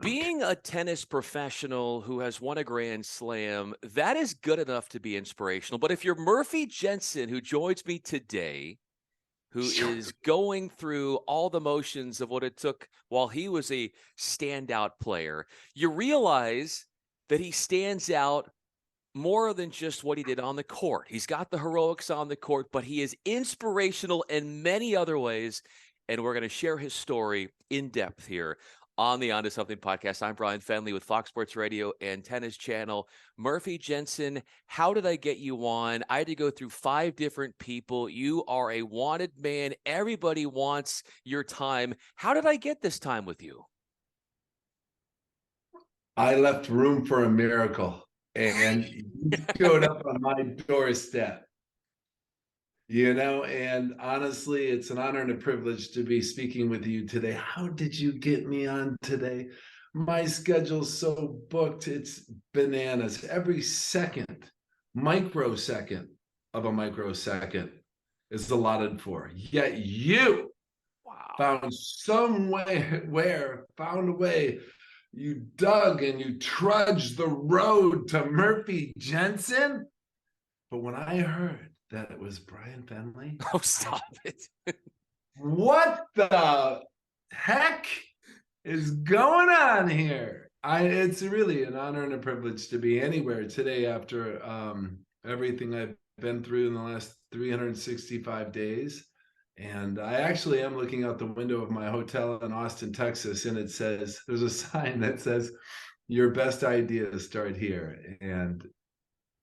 Being a tennis professional who has won a Grand Slam, that is good enough to be inspirational. But if you're Murphy Jensen, who joins me today, who is going through all the motions of what it took while he was a standout player, you realize that he stands out more than just what he did on the court. He's got the heroics on the court, but he is inspirational in many other ways. And we're going to share his story in depth here on the Onto Something podcast. I'm Bryan Fenley with Fox Sports Radio and Tennis Channel. Murphy Jensen, how did I get you on? I had to go through 5 different people. You are a wanted man. Everybody wants your time. How did I get this time with you? I left room for a miracle, and you showed up on my doorstep. And honestly, it's an honor and a privilege to be speaking with you today. How did you get me on today? My schedule's so booked, it's bananas. Every second, microsecond of a microsecond is allotted for. Yet you found some way, found a way. You dug and you trudged the road to Murphy Jensen. But when I heard that it was Bryan Fenley, Oh, stop it. What the heck is going on here? It's really an honor and a privilege to be anywhere today after everything I've been through in the last 365 days. And I actually am looking out the window of my hotel in Austin, Texas, and there's a sign that says, "Your best ideas start here." And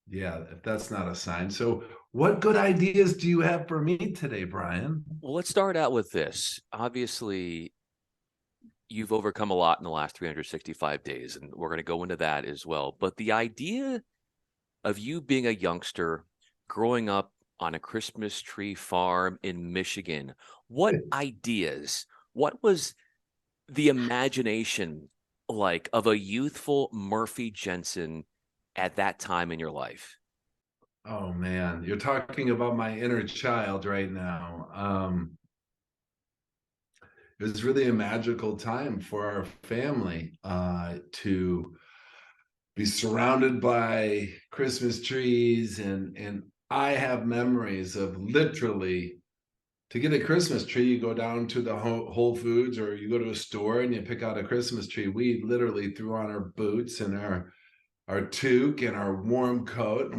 yeah, if that's not a sign. So what good ideas do you have for me today, Bryan? Well, let's start out with this. Obviously, you've overcome a lot in the last 365 days, and we're going to go into that as well. But the idea of you being a youngster growing up on a Christmas tree farm in Michigan, what ideas, what was the imagination like of a youthful Murphy Jensen at that time in your life? Oh man, you're talking about my inner child right now. It was really a magical time for our family to be surrounded by Christmas trees, and I have memories of literally, to get a Christmas tree, you go down to the Whole Foods or you go to a store and you pick out a Christmas tree. We literally threw on our boots and our toque and our warm coat,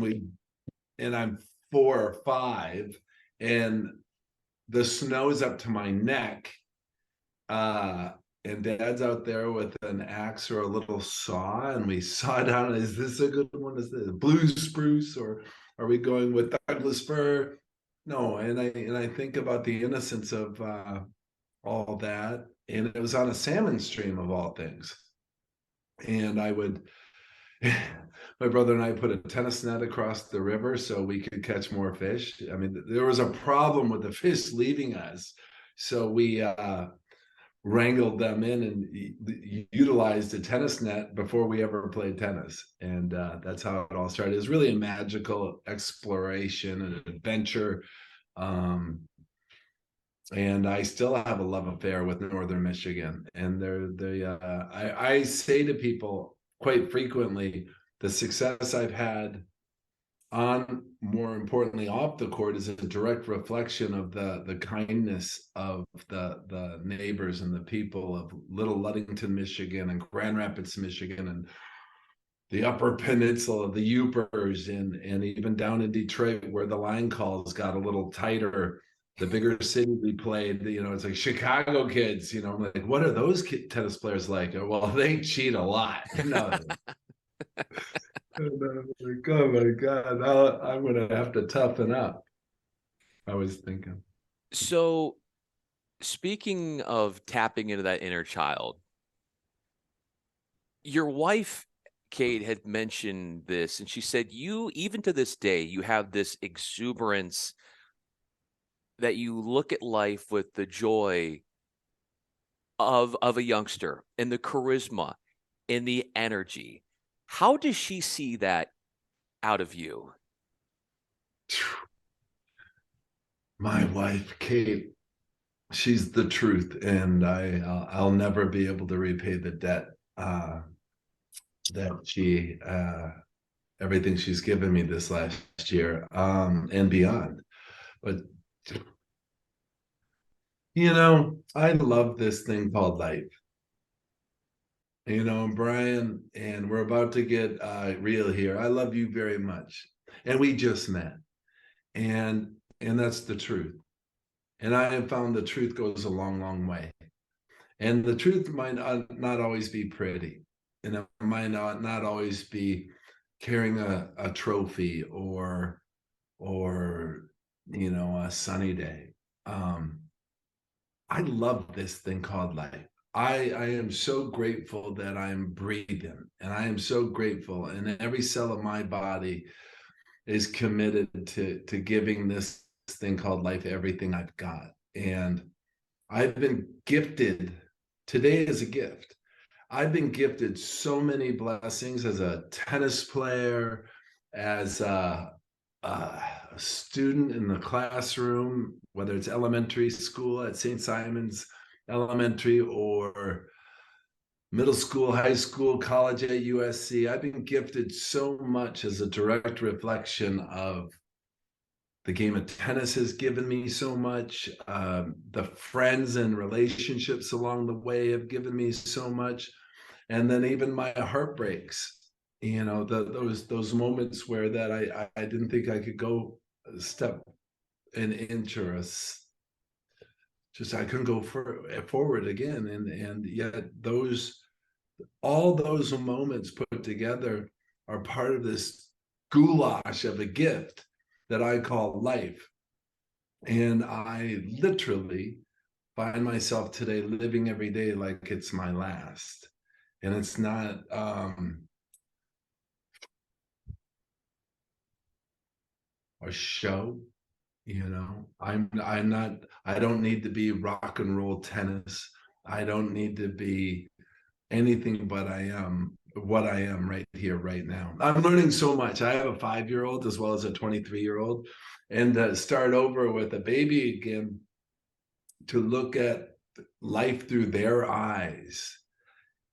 and I'm 4 or 5, and the snow's up to my neck. And Dad's out there with an axe or a little saw, and we saw down. Is this a good one? Is this blue spruce, or are we going with Douglas fir? No, and I think about the innocence of all that, and it was on a salmon stream of all things, and I would. My brother and I put a tennis net across the river so we could catch more fish. I mean, there was a problem with the fish leaving us, so we wrangled them in and utilized a tennis net before we ever played tennis. And that's how it all started. It was really a magical exploration and adventure. And I still have a love affair with Northern Michigan. And I say to people quite frequently, the success I've had on, more importantly, off the court, is a direct reflection of the kindness of the neighbors and the people of Little Ludington, Michigan, and Grand Rapids, Michigan, and the Upper Peninsula, the Upers, and even down in Detroit, where the line calls got a little tighter. The bigger city we played, it's like Chicago kids. I'm like, what are those tennis players like? Well, they cheat a lot. No. Like, oh my God, I'm going to have to toughen up. I was thinking. So, speaking of tapping into that inner child, your wife, Kate, had mentioned this, and she said, you, even to this day, you have this exuberance that you look at life with the joy of a youngster and the charisma and the energy. How does she see that out of you? My wife, Kate, she's the truth, and I'll never be able to repay the debt that she everything she's given me this last year and beyond. But I love this thing called life. Bryan, and we're about to get real here. I love you very much, and we just met, and that's the truth. And I have found the truth goes a long, long way. And the truth might not always be pretty, it might not always be carrying a trophy or a sunny day. Um, I love this thing called life. I am so grateful that I'm breathing, and I am so grateful, and every cell of my body is committed to giving this thing called life everything I've got. And I've been gifted. Today is a gift. I've been gifted so many blessings as a tennis player, as a student in the classroom, whether it's elementary school at St. Simon's Elementary or middle school, high school, college at USC. I've been gifted so much as a direct reflection of the game of tennis has given me so much. The friends and relationships along the way have given me so much. And then even my heartbreaks, those moments where that I didn't think I could go a step an inch or just I couldn't go forward again. And yet all those moments put together are part of this goulash of a gift that I call life. And I literally find myself today living every day like it's my last. And it's not a show. I'm not, I don't need to be rock and roll tennis. I don't need to be anything but I am what I am right here, right now. I'm learning so much. I have a 5-year-old as well as a 23-year-old, and to start over with a baby again, to look at life through their eyes.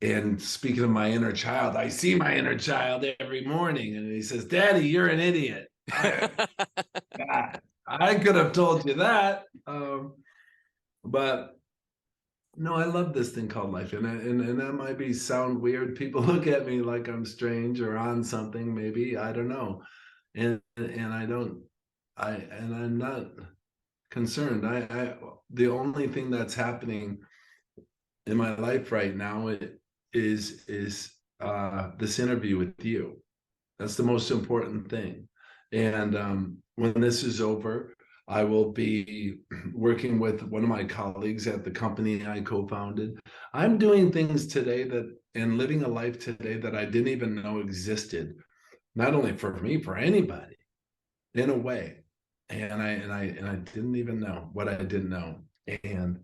And speaking of my inner child, I see my inner child every morning, and he says, "Daddy, you're an idiot." God, I could have told you that, but no, I love this thing called life, and that might be sound weird. People look at me like I'm strange or on something. Maybe I don't know, and I don't, and I'm not concerned. The only thing that's happening in my life right now is this interview with you. That's the most important thing. And when this is over, I will be working with one of my colleagues at the company I co-founded. I'm doing things today and living a life today that I didn't even know existed, not only for me, for anybody, in a way. And I didn't even know what I didn't know. And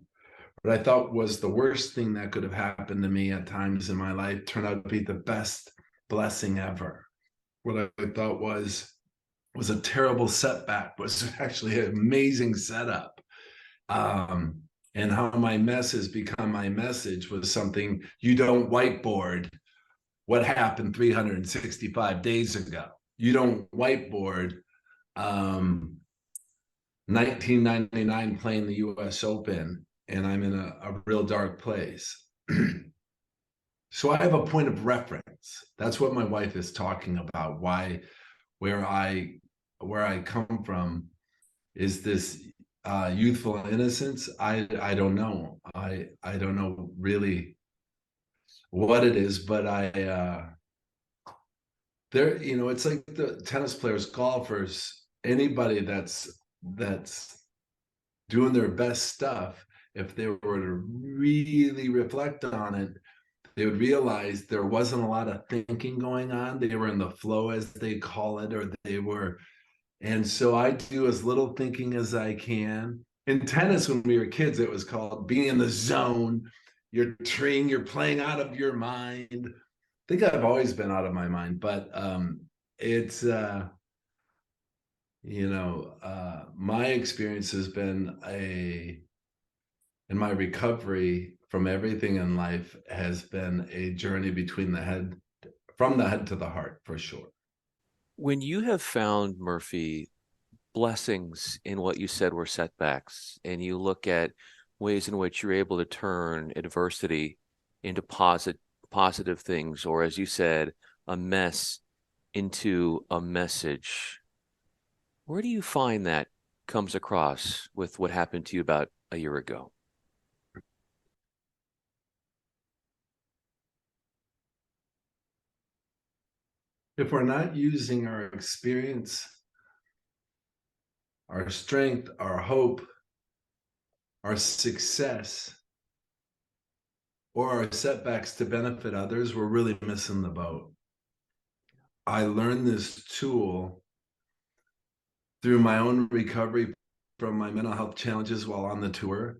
what I thought was the worst thing that could have happened to me at times in my life turned out to be the best blessing ever. What I thought was a terrible setback was actually an amazing setup. And how my mess has become my message was something you don't whiteboard what happened 365 days ago. You don't whiteboard 1999 playing the US Open, and I'm in a real dark place. So I have a point of reference. That's what my wife is talking about. Where I come from is this youthful innocence. I don't know. I don't know really what it is, but there, it's like the tennis players, golfers, anybody that's doing their best stuff. If they were to really reflect on it, they would realize there wasn't a lot of thinking going on. They were in the flow, as they call it, or they were. And so I do as little thinking as I can. In tennis, when we were kids, it was called being in the zone. You're treeing, you're playing out of your mind. I think I've always been out of my mind, but it's my experience has been And my recovery from everything in life has been a journey from the head to the heart, for sure. When you have found, Murphy, blessings in what you said were setbacks, and you look at ways in which you're able to turn adversity into positive things, or as you said, a mess into a message, where do you find that comes across with what happened to you about a year ago? If we're not using our experience, our strength, our hope, our success, or our setbacks to benefit others, we're really missing the boat. I learned this tool through my own recovery from my mental health challenges while on the tour.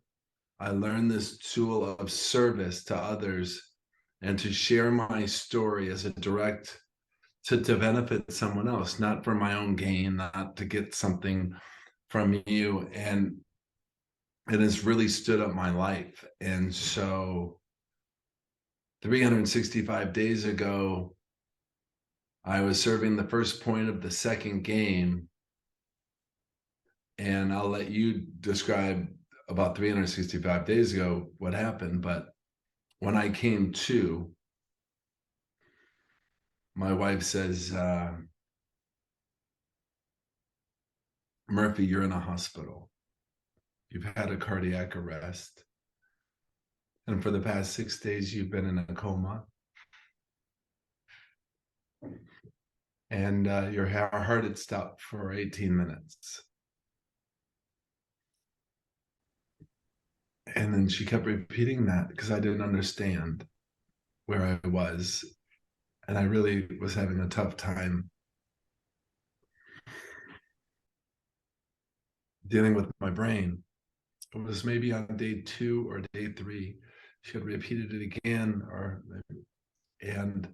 I learned this tool of service to others and to share my story as a direct to benefit someone else, not for my own gain, not to get something from you. And it has really stood up my life. And so 365 days ago, I was serving the first point of the second game. And I'll let you describe about 365 days ago what happened. But when I came to, my wife says, Murphy, you're in a hospital. You've had a cardiac arrest. And for the past 6 days, you've been in a coma. And your heart had stopped for 18 minutes. And then she kept repeating that because I didn't understand where I was. And I really was having a tough time dealing with my brain. It was maybe on day 2 or day 3. She had repeated it again, and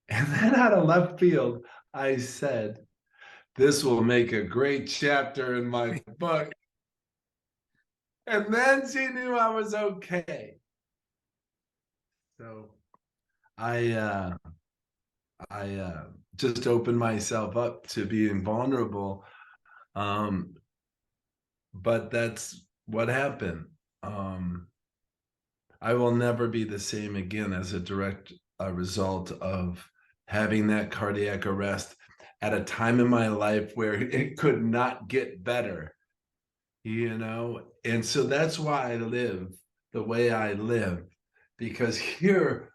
then out of left field, I said, "This will make a great chapter in my book." And then she knew I was okay. So I just opened myself up to being vulnerable. Um, but that's what happened. Um, I will never be the same again as a direct result of having that cardiac arrest at a time in my life where it could not get better, you know? And so that's why I live the way I live, because here,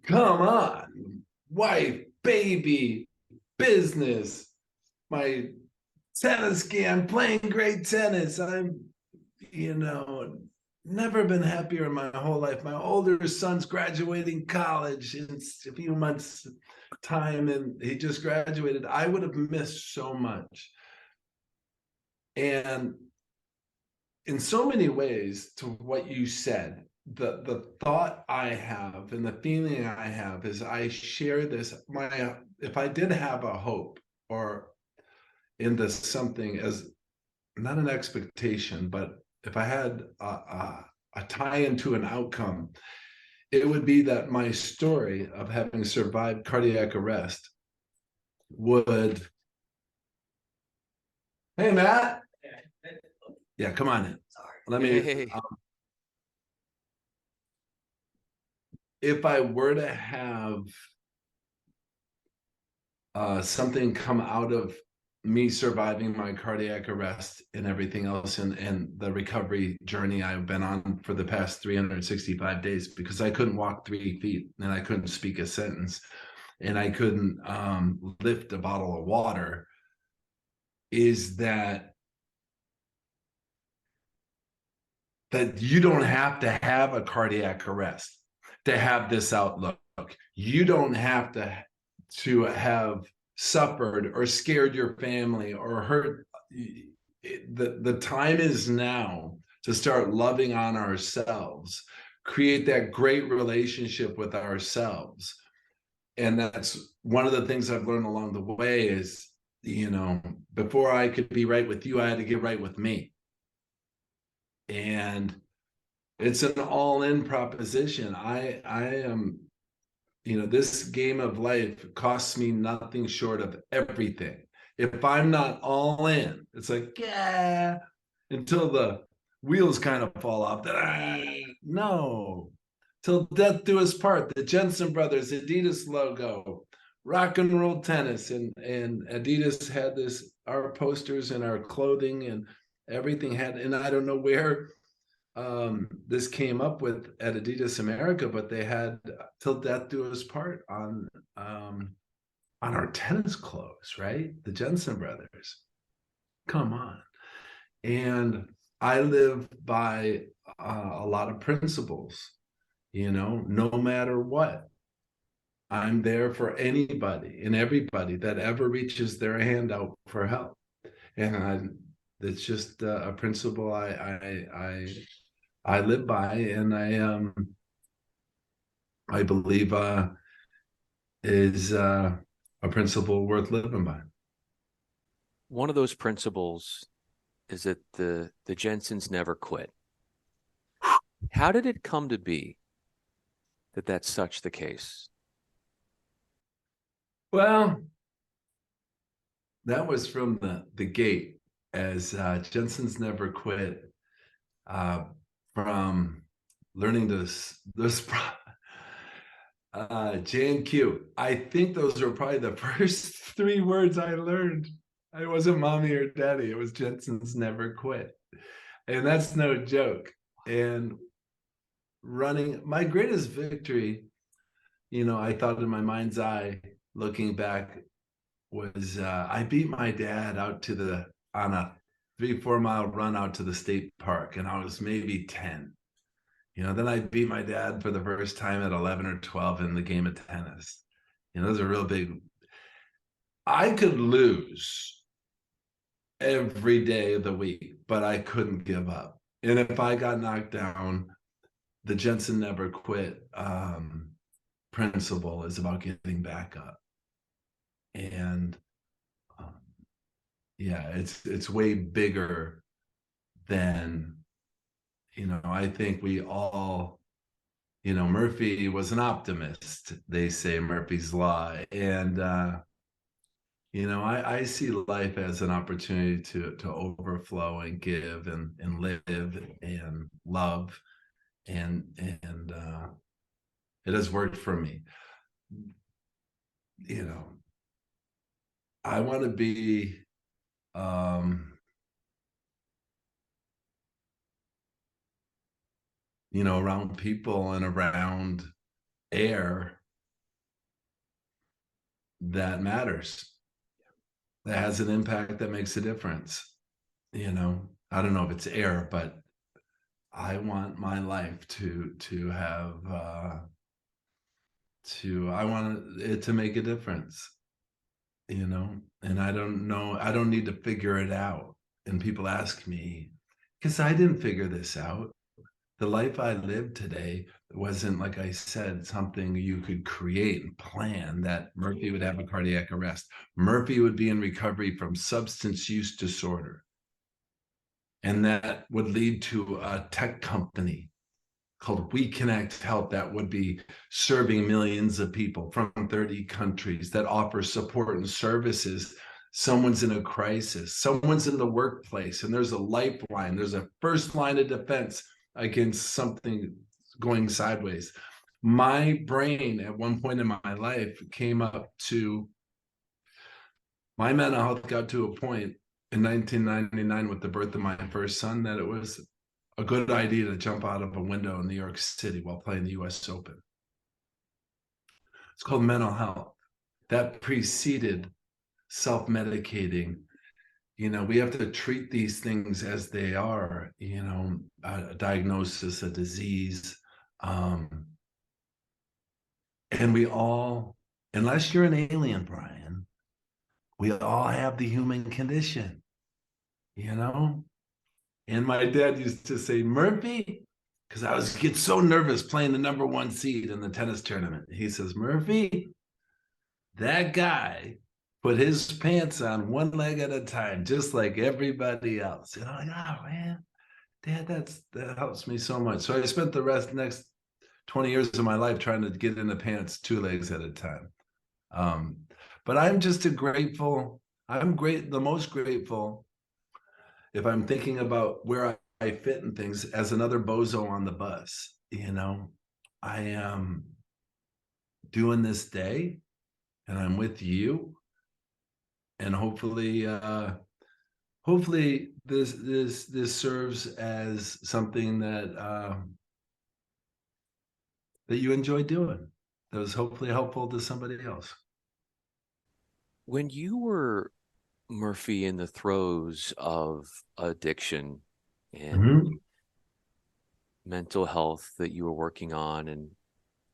come on, wife, baby, business, my tennis game, playing great tennis. I'm, you know, never been happier in my whole life. My older son's graduating college in a few months' time, and he just graduated. I would have missed so much. And in so many ways, to what you said, the thought I have and the feeling I have is I share this. If I did have a hope or into something as not an expectation, but if I had a tie into an outcome, it would be that my story of having survived cardiac arrest would. Hey, Matt. Yeah, come on in. Sorry. Let me. Hey. If I were to have something come out of me surviving my cardiac arrest and everything else and the recovery journey I've been on for the past 365 days, because I couldn't walk 3 feet and I couldn't speak a sentence and I couldn't lift a bottle of water, is that you don't have to have a cardiac arrest to have this outlook. You don't have to have suffered or scared your family or hurt. The time is now to start loving on ourselves, create that great relationship with ourselves. And that's one of the things I've learned along the way is, you know, before I could be right with you, I had to get right with me. And it's an all-in proposition. I am, this game of life costs me nothing short of everything. If I'm not all in, it's like, yeah, until the wheels kind of fall off. No, till death do us part. The Jensen brothers, Adidas logo, rock and roll tennis, and Adidas had our posters and our clothing and everything had, and I don't know where this came up with at Adidas America, but they had "Till Death Do Us Part" on our tennis clothes, right? The Jensen brothers. Come on. And I live by a lot of principles, no matter what. I'm there for anybody and everybody that ever reaches their hand out for help. And it's just a principle I live by, and I believe is a principle worth living by. One of those principles is that the Jensens never quit. How did it come to be that that's such the case? Well, that was from the gate, as Jensen's never quit, from learning this J and Q. I think those were probably the first 3 words I learned. It wasn't mommy or daddy. It was Jensen's never quit. And that's no joke. And running, my greatest victory, I thought in my mind's eye, looking back, was I beat my dad on a 3-4 mile run out to the state park, and I was maybe 10. Then I beat my dad for the first time at 11 or 12 in the game of tennis. Those are real big. I could lose every day of the week, but I couldn't give up. And if I got knocked down, the Jensen never quit principle is about getting back up. And yeah, it's way bigger than, I think we all, Murphy was an optimist. They say Murphy's Law. And I see life as an opportunity to overflow and give and live and love, and it has worked for me. I want to be around people and around air that matters, that has an impact, that makes a difference. I don't know if it's air, but I want my life to have I want it to make a difference, and I don't know, I don't need to figure it out. And people ask me, because I didn't figure this out. The life I live today wasn't, like I said, something you could create and plan, that Murphy would have a cardiac arrest. Murphy would be in recovery from substance use disorder. And that would lead to a tech company called We Connect Health that would be serving millions of people from 30 countries, that offer support and services. Someone's in a crisis, someone's in the workplace, and there's a lifeline, there's a first line of defense against something going sideways. My brain at one point in my life came up to, my mental health got to a point in 1999 with the birth of my first son that it was a good idea to jump out of a window in New York City while playing the US Open. It's called mental health. That preceded self-medicating. We have to treat these things as they are, a diagnosis, a disease. And we all, unless you're an alien, Bryan, we all have the human condition, And my dad used to say, Murphy, because I was get so nervous playing the number 1 seed in the tennis tournament. He says, Murphy, that guy put his pants on one leg at a time, just like everybody else. Like, oh man, Dad, that helps me so much. So I spent the next 20 years of my life trying to get into pants two legs at a time. Um, but I'm just a grateful, I'm great, the most grateful if I'm thinking about where I fit in things as another bozo on the bus. I am doing this day and I'm with you. And hopefully this serves as something that you enjoy doing. That was hopefully helpful to somebody else. When you were, Murphy, in the throes of addiction and Mhm. mental health that you were working on, and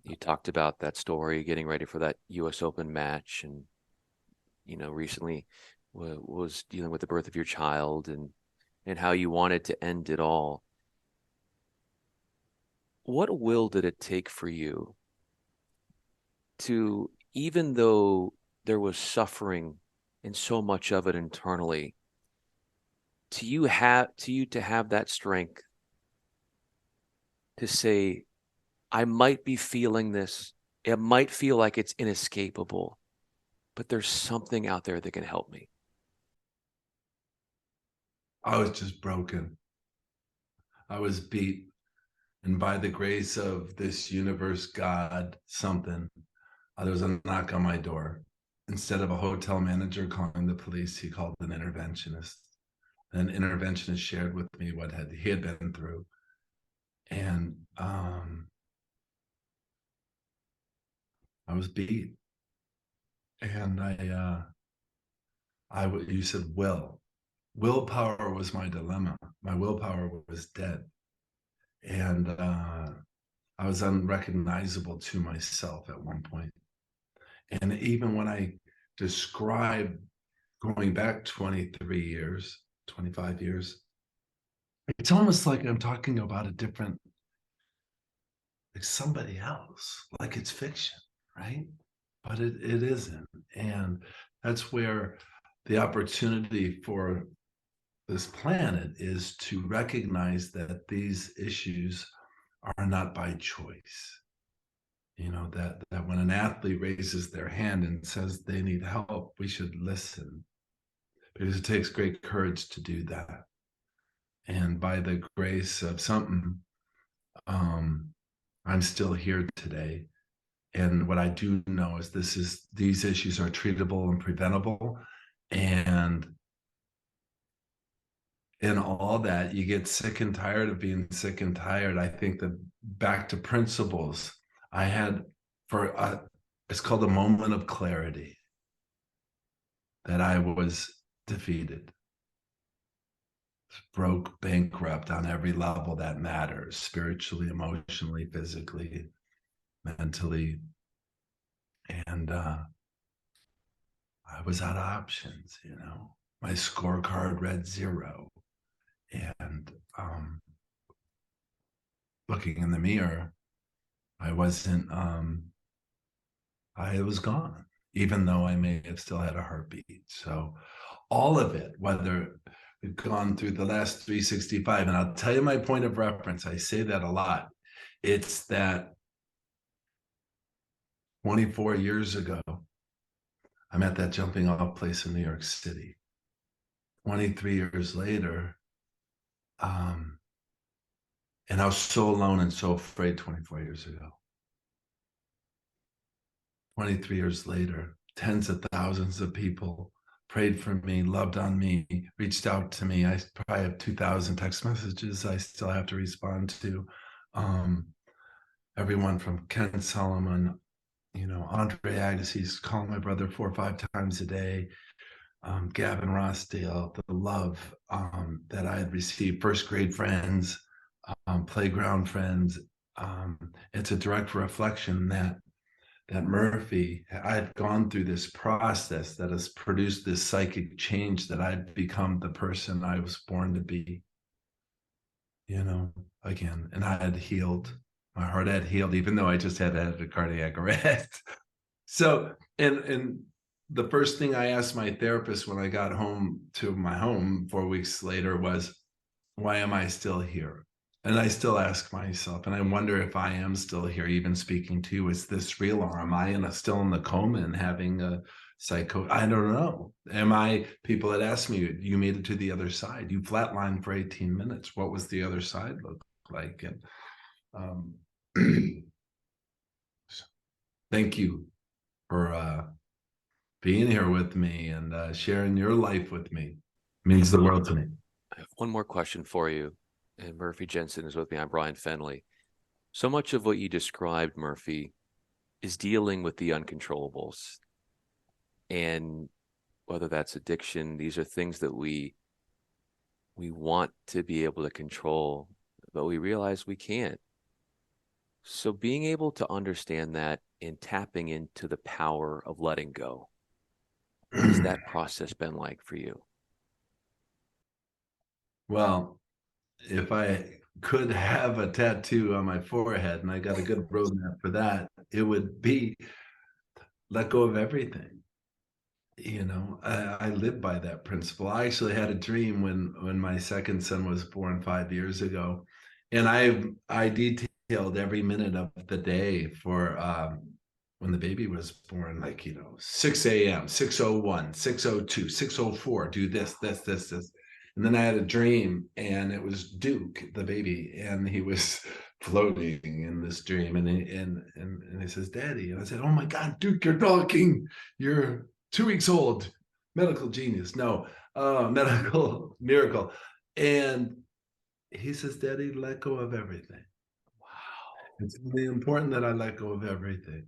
you talked about that story, getting ready for that US Open match, and recently was dealing with the birth of your child, and how you wanted to end it all. What will did it take for you to, even though there was suffering and so much of it internally, to have that strength to say, I might be feeling this. It might feel like it's inescapable, but there's something out there that can help me. I was just broken. I was beat. And by the grace of this universe, God, something, there was a knock on my door. Instead of a hotel manager calling the police, he called an interventionist. An interventionist shared with me what he had been through. And I was beat. And you said willpower was my dilemma. My willpower was dead. And I was unrecognizable to myself at one point. And even when I describe going back 23 years, 25 years, it's almost like I'm talking about a different, like somebody else, like it's fiction, right? But it isn't. And that's where the opportunity for this planet is to recognize that these issues are not by choice. That when an athlete raises their hand and says they need help, we should listen, because it takes great courage to do that. And by the grace of something, um, I'm still here today. And what I do know is these issues are treatable and preventable. And in all that, you get sick and tired of being sick and tired. I think that back to principles, I had it's called a moment of clarity, that I was defeated, broke, bankrupt on every level that matters, spiritually, emotionally, physically, mentally. And I was out of options. My scorecard read 0. And looking in the mirror, I wasn't, I was gone, even though I may have still had a heartbeat. So all of it, whether we've gone through the last 365, and I'll tell you my point of reference, I say that a lot. It's that 24 years ago, I'm at that jumping off place in New York City. 23 years later, um, and I was so alone and so afraid 24 years ago. 23 years later, tens of thousands of people prayed for me, loved on me, reached out to me. I probably have 2,000 text messages I still have to respond to. Um, Everyone from Ken Solomon, Andre Agassi's calling my brother 4 or 5 times a day. Gavin Rossdale, the love that I had received, first grade friends, playground friends. It's a direct reflection that Murphy, I had gone through this process that has produced this psychic change, that I'd become the person I was born to be, again. And I had healed. My heart had healed, even though I just had a cardiac arrest. So, and the first thing I asked my therapist when I got home to my home 4 weeks later was, why am I still here? And I still ask myself, and I wonder if I am still here, even speaking to you. Is this real, or am I still in the coma and having a psycho? I don't know. Am I? People had asked me, "You made it to the other side. You flatlined for 18 minutes. What was the other side look like?" And um, thank you for being here with me and sharing your life with me. It means the world to me. I have one more question for you. And Murphy Jensen is with me. I'm Bryan Fenley. So much of what you described, Murphy, is dealing with the uncontrollables. And whether that's addiction, these are things that we want to be able to control, but we realize we can't. So being able to understand that and tapping into the power of letting go, what has that process been like for you? Well, if I could have a tattoo on my forehead, and I got a good roadmap for that, it would be let go of everything. I live by that principle. I actually had a dream when my second son was born 5 years ago, and I detailed every minute of the day for when the baby was born, like 6 a.m., 6:01, 6:02, 6:04, do this. And then I had a dream, and it was Duke, the baby, and he was floating in this dream, and he says, "Daddy," and I said, "Oh my God, Duke, you're talking. You're 2 weeks old, medical genius." No, medical miracle. And he says, "Daddy, let go of everything." Wow. It's really important that I let go of everything.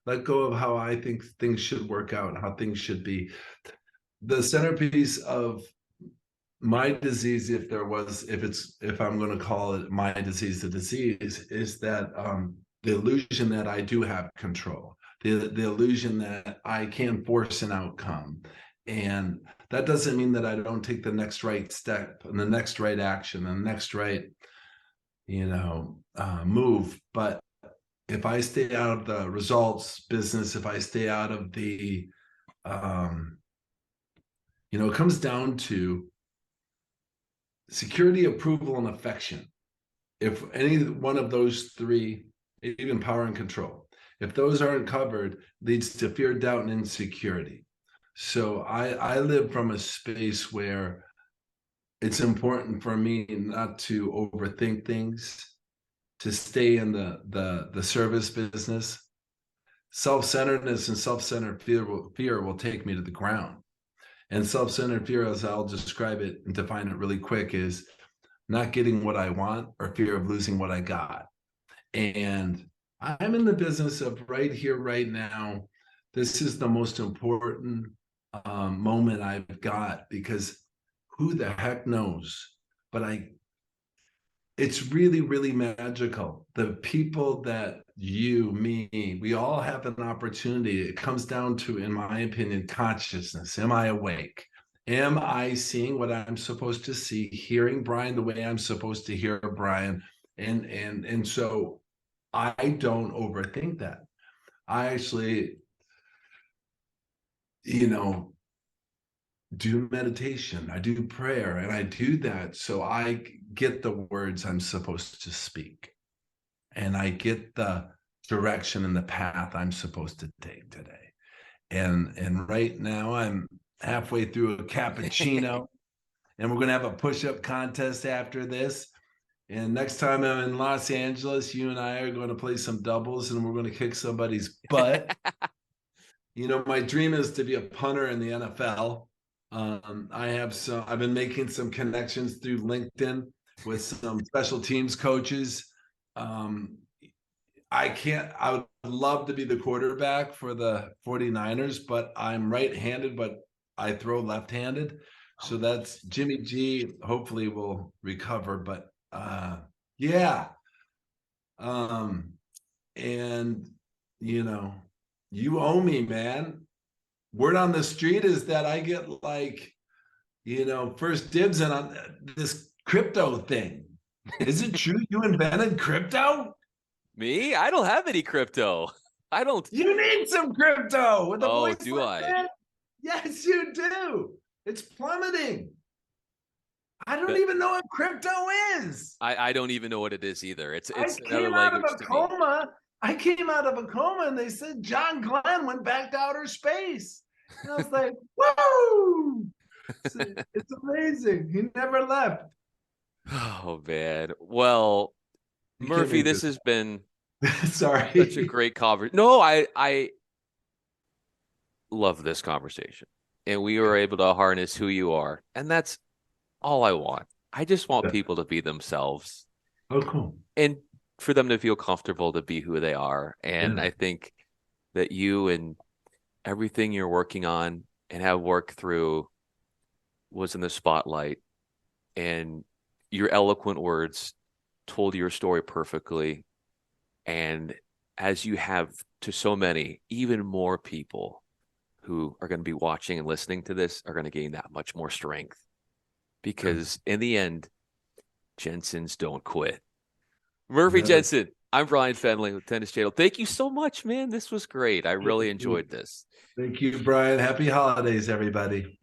Let go of how I think things should work out, how things should be. The centerpiece of my disease, if I'm going to call it my disease, the disease is that the illusion that I do have control, the illusion that I can force an outcome. And that doesn't mean that I don't take the next right step and the next right action and the next right move. But if I stay out of the results business, if I stay out of the it comes down to security, approval, and affection. If any one of those three, even power and control, if those aren't covered, leads to fear, doubt, and insecurity. So I live from a space where it's important for me not to overthink things, to stay in the service business. Self-centeredness and self-centered fear will take me to the ground. And self-centered fear, as I'll describe it and define it really quick, is not getting what I want or fear of losing what I got. And I'm in the business of right here, right now. This is the most important moment I've got, because who the heck knows? But it's really, really magical. The people that me, we all have an opportunity. It comes down to, in my opinion, consciousness. Am I awake? Am I seeing what I'm supposed to see, hearing Bryan the way I'm supposed to hear Bryan? And so I don't overthink that. I actually, do meditation, I do prayer, and I do that so I get the words I'm supposed to speak, and I get the direction and the path I'm supposed to take today. And right now I'm halfway through a cappuccino, and we're gonna have a push-up contest after this. And next time I'm in Los Angeles, you and I are going to play some doubles, and we're going to kick somebody's butt. My dream is to be a punter in the NFL. I've been making some connections through LinkedIn with some special teams coaches. I would love to be the quarterback for the 49ers, but I'm right-handed, but I throw left-handed. So that's Jimmy G. Hopefully will recover, but yeah. And you owe me, man. Word on the street is that I get first dibs on this crypto thing. Is it true you invented crypto? Me? I don't have any crypto. I don't. You need some crypto with a Oh, voice do like I? that. Yes, you do. It's plummeting. I don't That- even know what crypto is. I don't even know what it is either. I It's another came out of language a to me. coma. I came out of a coma and they said John Glenn went back to outer space. And I was like, whoa! It's amazing. He never left. Oh man. Well, You can't Murphy, make this this. has been such a Sorry. great conversation. No, I love this conversation. And we were able to harness who you are. And that's all I want. I just want people to be themselves Oh, cool. and for them to feel comfortable to be who they are. And Yeah. I think that you and everything you're working on and have worked through was in the spotlight. And your eloquent words told your story perfectly. And as you have to so many, even more people who are going to be watching and listening to this are going to gain that much more strength because in the end, Jensens don't quit. Murphy Never. Jensen, I'm Bryan Fenley with Tennis Channel. Thank you so much, man. This was great. I really enjoyed this. Thank you, Bryan. Happy holidays, everybody.